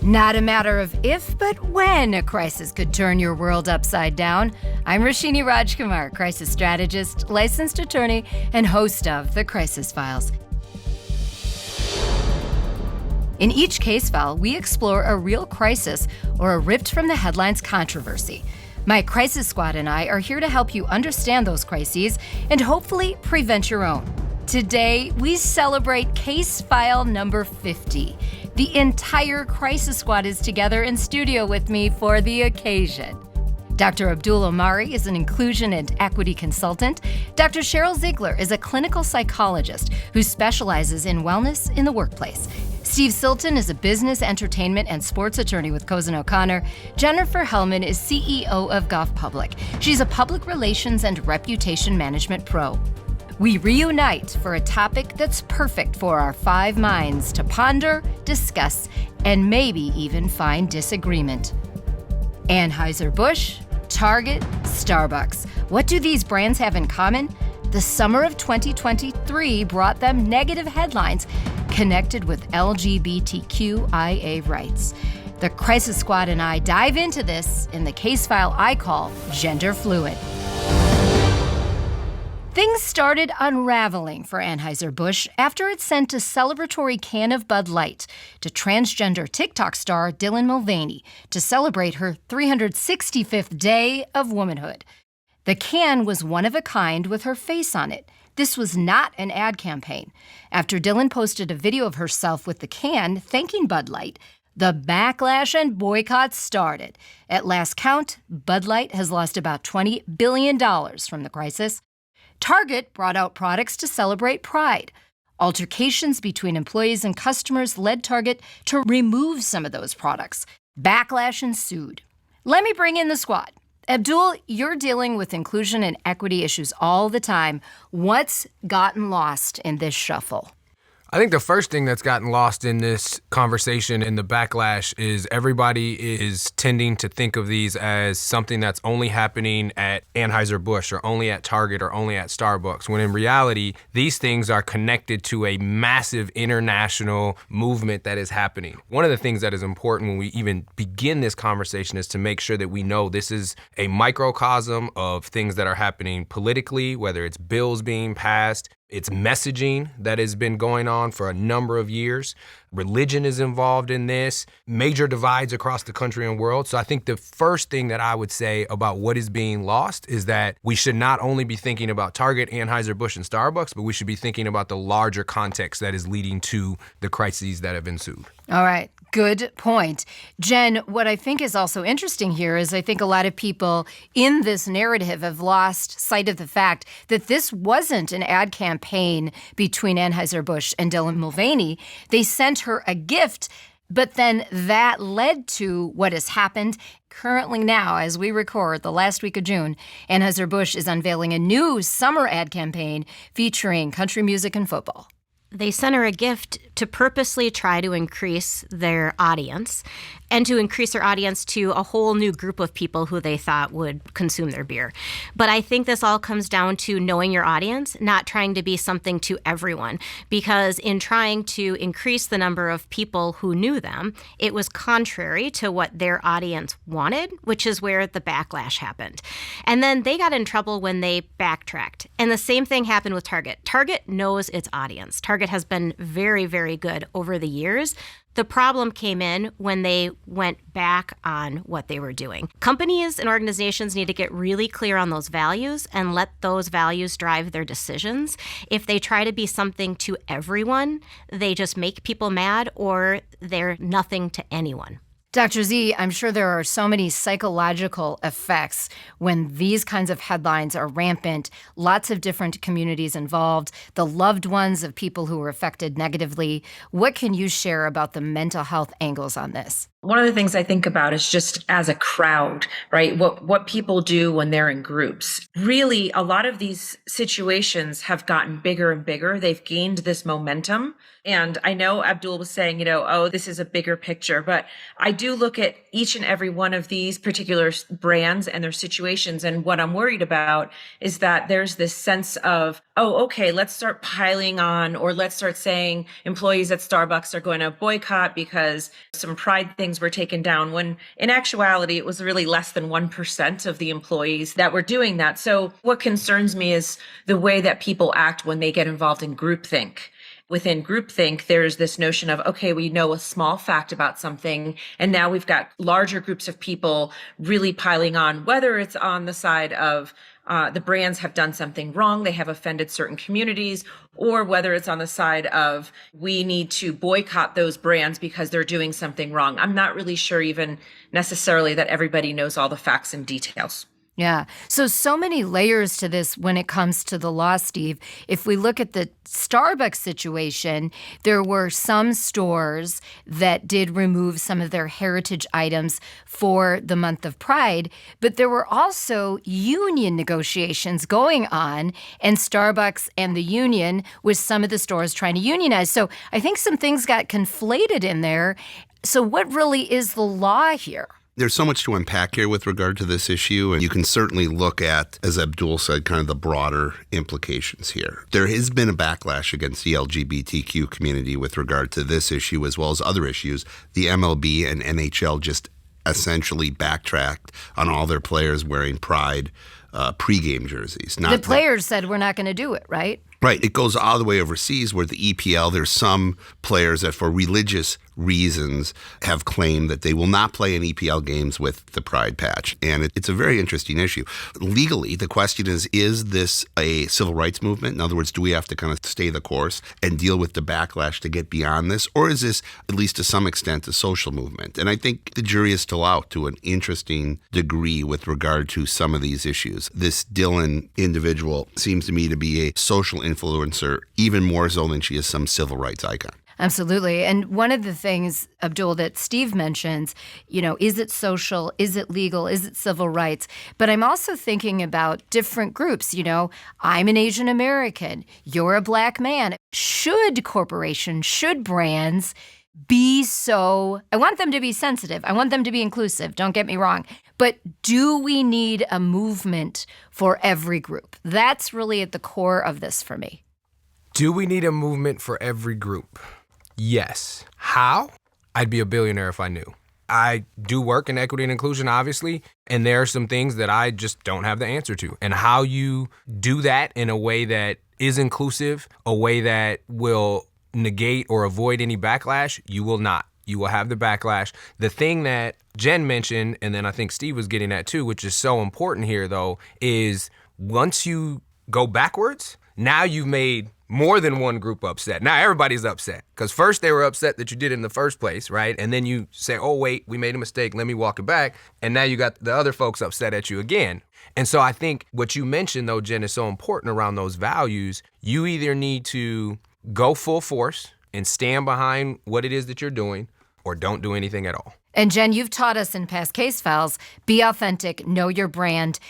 Not a matter of if, but when a crisis could turn your world upside down. I'm Roshini Rajkumar, crisis strategist, licensed attorney, and host of The Crisis Files. In each case file, we explore a real crisis or a ripped from the headlines controversy. My crisis squad and I are here to help you understand those crises and hopefully prevent your own. Today, we celebrate case file number 50. The entire crisis squad is together in studio with me for the occasion. Dr. Abdul Omari is an inclusion and equity consultant. Dr. Sheryl Ziegler is a clinical psychologist who specializes in wellness in the workplace. Steve Silton is a business, entertainment, and sports attorney with Cozen O'Connor. Jennifer Hellman is CEO of Golf Public. She's a public relations and reputation management pro. We reunite for a topic that's perfect for our five minds to ponder, discuss, and maybe even find disagreement. Anheuser-Busch, Target, Starbucks. What do these brands have in common? The summer of 2023 brought them negative headlines connected with LGBTQIA rights. The Crisis Squad and I dive into this in the case file I call Gender Fluid. Things started unraveling for Anheuser-Busch after it sent a celebratory can of Bud Light to transgender TikTok star Dylan Mulvaney to celebrate her 365th day of womanhood. The can was one of a kind with her face on it. This was not an ad campaign. After Dylan posted a video of herself with the can thanking Bud Light, the backlash and boycott started. At last count, Bud Light has lost about $20 billion from the crisis. Target brought out products to celebrate Pride. Altercations between employees and customers led Target to remove some of those products. Backlash ensued. Let me bring in the squad. Abdul, you're dealing with inclusion and equity issues all the time. What's gotten lost in this shuffle? I think the first thing that's gotten lost in this conversation and the backlash is everybody is tending to think of these as something that's only happening at Anheuser-Busch or only at Target or only at Starbucks, when in reality, these things are connected to a massive international movement that is happening. One of the things that is important when we even begin this conversation is to make sure that we know this is a microcosm of things that are happening politically, whether it's bills being passed, it's messaging that has been going on for a number of years. Religion is involved in this, major divides across the country and world. So I think the first thing that I would say about what is being lost is that we should not only be thinking about Target, Anheuser-Busch, and Starbucks, but we should be thinking about the larger context that is leading to the crises that have ensued. All right. Good point. Jen, what I think is also interesting here is I think a lot of people in this narrative have lost sight of the fact that this wasn't an ad campaign between Anheuser-Busch and Dylan Mulvaney. They sent her a gift, but then that led to what has happened. Currently now, as we record the last week of June, Anheuser-Busch is unveiling a new summer ad campaign featuring country music and football. They sent her a gift to purposely try to increase their audience and to increase their audience to a whole new group of people who they thought would consume their beer. But I think this all comes down to knowing your audience, not trying to be something to everyone, because in trying to increase the number of people who knew them, it was contrary to what their audience wanted, which is where the backlash happened. And then they got in trouble when they backtracked. And the same thing happened with Target. Target knows its audience. Target has been very, very good over the years. The problem came in when they went back on what they were doing. Companies and organizations need to get really clear on those values and let those values drive their decisions. If they try to be something to everyone, they just make people mad or they're nothing to anyone. Dr. Z, I'm sure there are so many psychological effects when these kinds of headlines are rampant, lots of different communities involved, the loved ones of people who were affected negatively. What can you share about the mental health angles on this? One of the things I think about is just as a crowd, right? What people do when they're in groups. Really, a lot of these situations have gotten bigger and bigger. They've gained this momentum And I know Abdul was saying, oh, this is a bigger picture, but I do look at each and every one of these particular brands and their situations. And what I'm worried about is that there's this sense of, oh, okay, let's start piling on, or let's start saying employees at Starbucks are going to boycott because some pride things were taken down, when in actuality, it was really less than 1% of the employees that were doing that. So what concerns me is the way that people act when they get involved in groupthink. Within groupthink, there's this notion of, okay, we know a small fact about something, and now we've got larger groups of people really piling on, whether it's on the side of the brands have done something wrong, they have offended certain communities, or whether it's on the side of we need to boycott those brands because they're doing something wrong. I'm not really sure even necessarily that everybody knows all the facts and details. Yeah. So many layers to this when it comes to the law, Steve. If we look at the Starbucks situation, there were some stores that did remove some of their heritage items for the month of Pride, but there were also union negotiations going on, and Starbucks and the union with some of the stores trying to unionize. So I think some things got conflated in there. So what really is the law here? There's so much to unpack here with regard to this issue, and you can certainly look at, as Abdul said, kind of the broader implications here. There has been a backlash against the LGBTQ community with regard to this issue as well as other issues. The MLB and NHL just essentially backtracked on all their players wearing Pride pregame jerseys. The players said we're not going to do it, right? Right. It goes all the way overseas where the EPL, there's some players that for religious reasons have claimed that they will not play in EPL games with the Pride patch. And it's a very interesting issue. Legally, the question is this a civil rights movement? In other words, do we have to kind of stay the course and deal with the backlash to get beyond this? Or is this, at least to some extent, a social movement? And I think the jury is still out to an interesting degree with regard to some of these issues. This Dylan individual seems to me to be a social influencer, even more so than she is some civil rights icon. Absolutely. And one of the things, Abdul, that Steve mentions, is it social? Is it legal? Is it civil rights? But I'm also thinking about different groups. I'm an Asian American. You're a Black man. Should corporations, should brands be so, I want them to be sensitive. I want them to be inclusive. Don't get me wrong. But do we need a movement for every group? That's really at the core of this for me. Do we need a movement for every group? Yes. How? I'd be a billionaire if I knew. I do work in equity and inclusion, obviously, and there are some things that I just don't have the answer to. And how you do that in a way that is inclusive, a way that will negate or avoid any backlash, you will not. You will have the backlash. The thing that Jen mentioned, and then I think Steve was getting at too, which is so important here though, is once you go backwards, now you've made more than one group upset. Now everybody's upset because first they were upset that you did it in the first place, right? And then you say, oh, wait, we made a mistake. Let me walk it back. And now you got the other folks upset at you again. And so I think what you mentioned, though, Jen, is so important around those values. You either need to go full force and stand behind what it is that you're doing, or don't do anything at all. And Jen, you've taught us in past case files, be authentic, know your brand.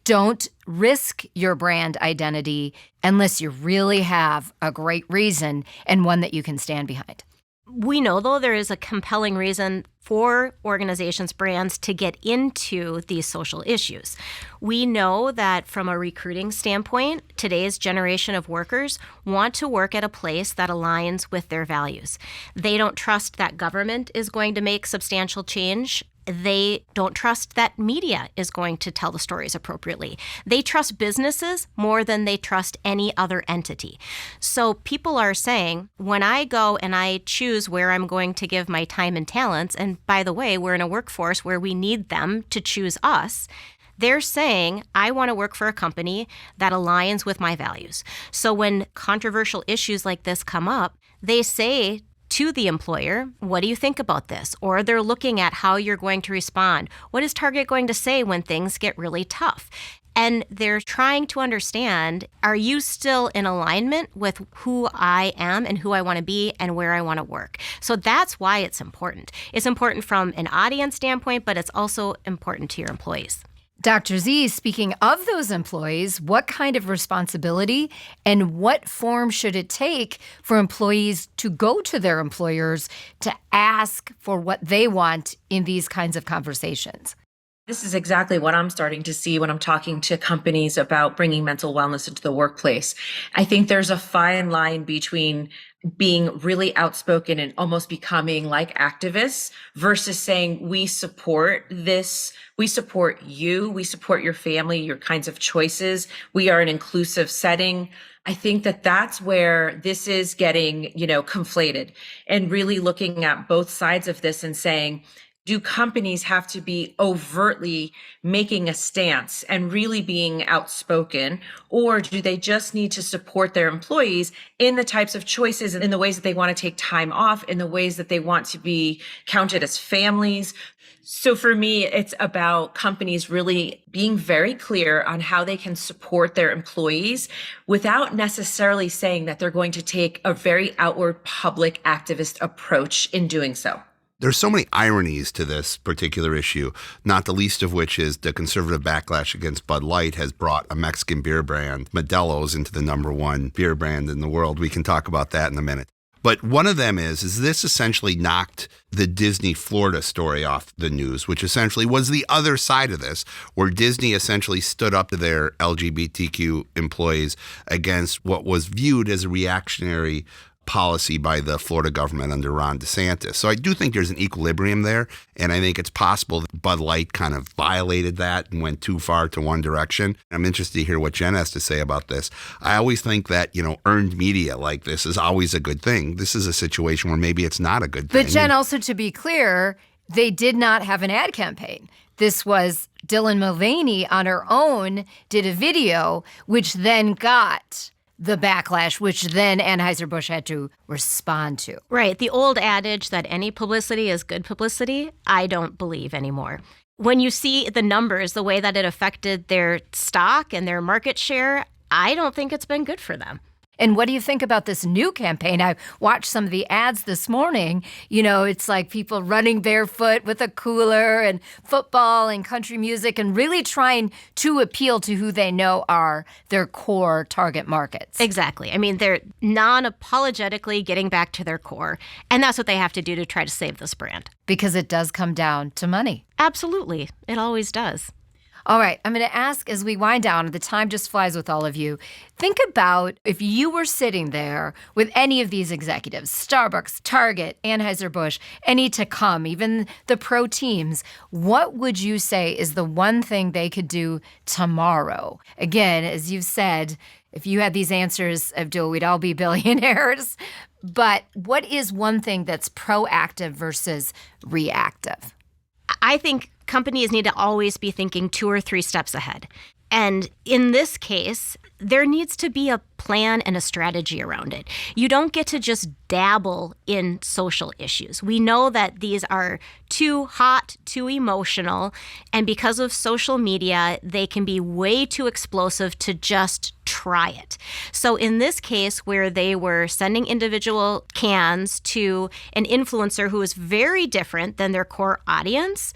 Don't risk your brand identity unless you really have a great reason and one that you can stand behind. We know, though, there is a compelling reason for organizations, brands to get into these social issues. We know that from a recruiting standpoint, today's generation of workers want to work at a place that aligns with their values. They don't trust that government is going to make substantial change. They don't trust that media is going to tell the stories appropriately. They trust businesses more than they trust any other entity. So people are saying, when I go and I choose where I'm going to give my time and talents, and by the way, we're in a workforce where we need them to choose us, they're saying, I want to work for a company that aligns with my values. So when controversial issues like this come up, they say to the employer, what do you think about this? Or they're looking at how you're going to respond. What is Target going to say when things get really tough? And they're trying to understand, are you still in alignment with who I am and who I want to be and where I want to work? So that's why it's important. It's important from an audience standpoint, but it's also important to your employees. Dr. Z, speaking of those employees, what kind of responsibility and what form should it take for employees to go to their employers to ask for what they want in these kinds of conversations? This is exactly what I'm starting to see when I'm talking to companies about bringing mental wellness into the workplace. I think there's a fine line between being really outspoken and almost becoming like activists versus saying, we support this, we support you, we support your family, your kinds of choices. We are an inclusive setting. I think that that's where this is getting, conflated, and really looking at both sides of this and saying, do companies have to be overtly making a stance and really being outspoken, or do they just need to support their employees in the types of choices and in the ways that they want to take time off, in the ways that they want to be counted as families? So for me, it's about companies really being very clear on how they can support their employees without necessarily saying that they're going to take a very outward public activist approach in doing so. There's so many ironies to this particular issue, not the least of which is the conservative backlash against Bud Light has brought a Mexican beer brand, Modelo's, into the #1 beer brand in the world. We can talk about that in a minute. But one of them is this essentially knocked the Disney Florida story off the news, which essentially was the other side of this, where Disney essentially stood up to their LGBTQ employees against what was viewed as a reactionary policy by the Florida government under Ron DeSantis. So I do think there's an equilibrium there, and I think it's possible that Bud Light kind of violated that and went too far to one direction. I'm interested to hear what Jen has to say about this. I always think that, earned media like this is always a good thing. This is a situation where maybe it's not a good thing. But Jen, also to be clear, they did not have an ad campaign. This was Dylan Mulvaney on her own did a video, which then got the backlash, which then Anheuser-Busch had to respond to. Right. The old adage that any publicity is good publicity, I don't believe anymore. When you see the numbers, the way that it affected their stock and their market share, I don't think it's been good for them. And what do you think about this new campaign? I watched some of the ads this morning. It's like people running barefoot with a cooler and football and country music and really trying to appeal to who they know are their core target markets. Exactly. I mean, they're non-apologetically getting back to their core. And that's what they have to do to try to save this brand. Because it does come down to money. Absolutely. It always does. All right, I'm going to ask as we wind down, the time just flies with all of you. Think about if you were sitting there with any of these executives, Starbucks, Target, Anheuser-Busch, any to come, even the pro teams, what would you say is the one thing they could do tomorrow? Again, as you've said, if you had these answers, Abdul, we'd all be billionaires. But what is one thing that's proactive versus reactive? I think companies need to always be thinking 2 or 3 steps ahead. And in this case, there needs to be a plan and a strategy around it. You don't get to just dabble in social issues. We know that these are too hot, too emotional, and because of social media, they can be way too explosive to just try it. So in this case, where they were sending individual cans to an influencer who is very different than their core audience,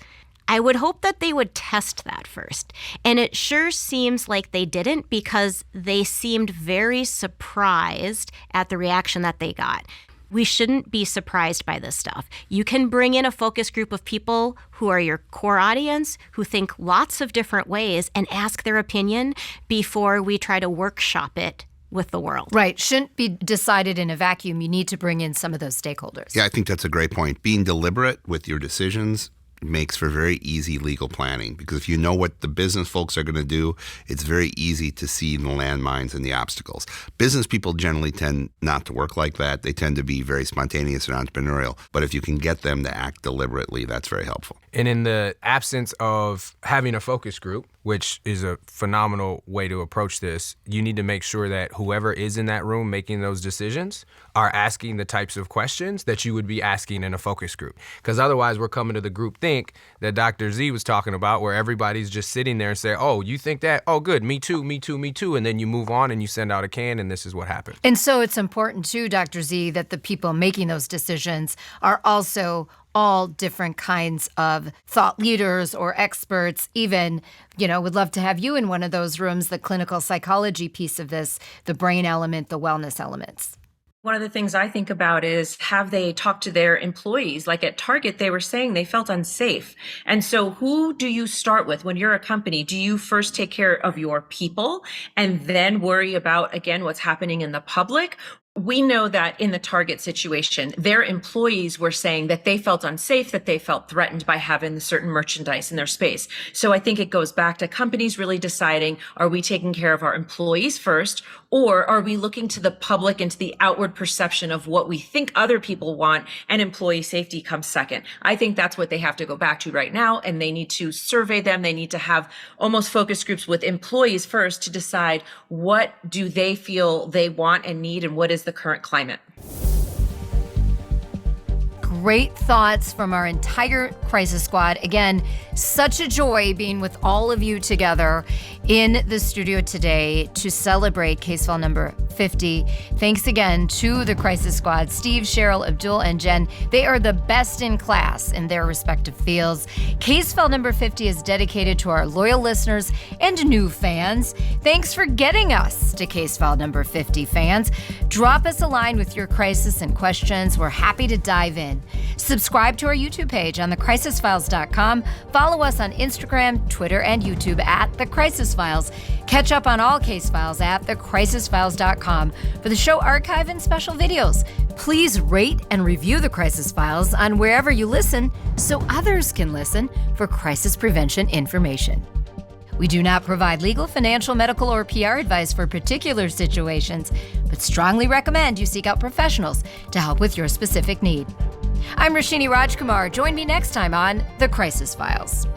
I would hope that they would test that first. And it sure seems like they didn't, because they seemed very surprised at the reaction that they got. We shouldn't be surprised by this stuff. You can bring in a focus group of people who are your core audience, who think lots of different ways, and ask their opinion before we try to workshop it with the world. Right. Shouldn't be decided in a vacuum. You need to bring in some of those stakeholders. Yeah, I think that's a great point. Being deliberate with your decisions makes for very easy legal planning, because if you know what the business folks are going to do, it's very easy to see the landmines and the obstacles. Business people generally tend not to work like that. They tend to be very spontaneous and entrepreneurial. But if you can get them to act deliberately, that's very helpful. And in the absence of having a focus group, which is a phenomenal way to approach this, you need to make sure that whoever is in that room making those decisions are asking the types of questions that you would be asking in a focus group. Because otherwise we're coming to the group think think that Dr. Z was talking about, where everybody's just sitting there and say, oh, you think that? Oh, good. Me too, me too, me too. And then you move on and you send out a can and this is what happened. And so it's important too, Dr. Z, that the people making those decisions are also all different kinds of thought leaders or experts. Even, would love to have you in one of those rooms, the clinical psychology piece of this, the brain element, the wellness elements. One of the things I think about is, have they talked to their employees? Like at Target, they were saying they felt unsafe. And so who do you start with when you're a company? Do you first take care of your people and then worry about, again, what's happening in the public? We know that in the Target situation, their employees were saying that they felt unsafe, that they felt threatened by having certain merchandise in their space. So I think it goes back to companies really deciding, are we taking care of our employees first, or are we looking to the public and to the outward perception of what we think other people want, and employee safety comes second? I think that's what they have to go back to right now, and they need to survey them. They need to have almost focus groups with employees first to decide what do they feel they want and need, and what is the current climate. Great thoughts from our entire crisis squad. Again, such a joy being with all of you together in the studio today to celebrate case file number 50. Thanks again to the crisis squad, Steve, Sheryl, Abdul, and Jen. They are the best in class in their respective fields. Case file number 50 is dedicated to our loyal listeners and new fans. Thanks for getting us to case file number 50, fans. Drop us a line with your crisis and questions. We're happy to dive in. Subscribe to our YouTube page on thecrisisfiles.com. Follow us on Instagram, Twitter, and YouTube at The Crisis Files. Catch up on all case files at thecrisisfiles.com for the show archive and special videos. Please rate and review The Crisis Files on wherever you listen so others can listen for crisis prevention information. We do not provide legal, financial, medical, or PR advice for particular situations, but strongly recommend you seek out professionals to help with your specific need. I'm Roshini Rajkumar. Join me next time on The Crisis Files.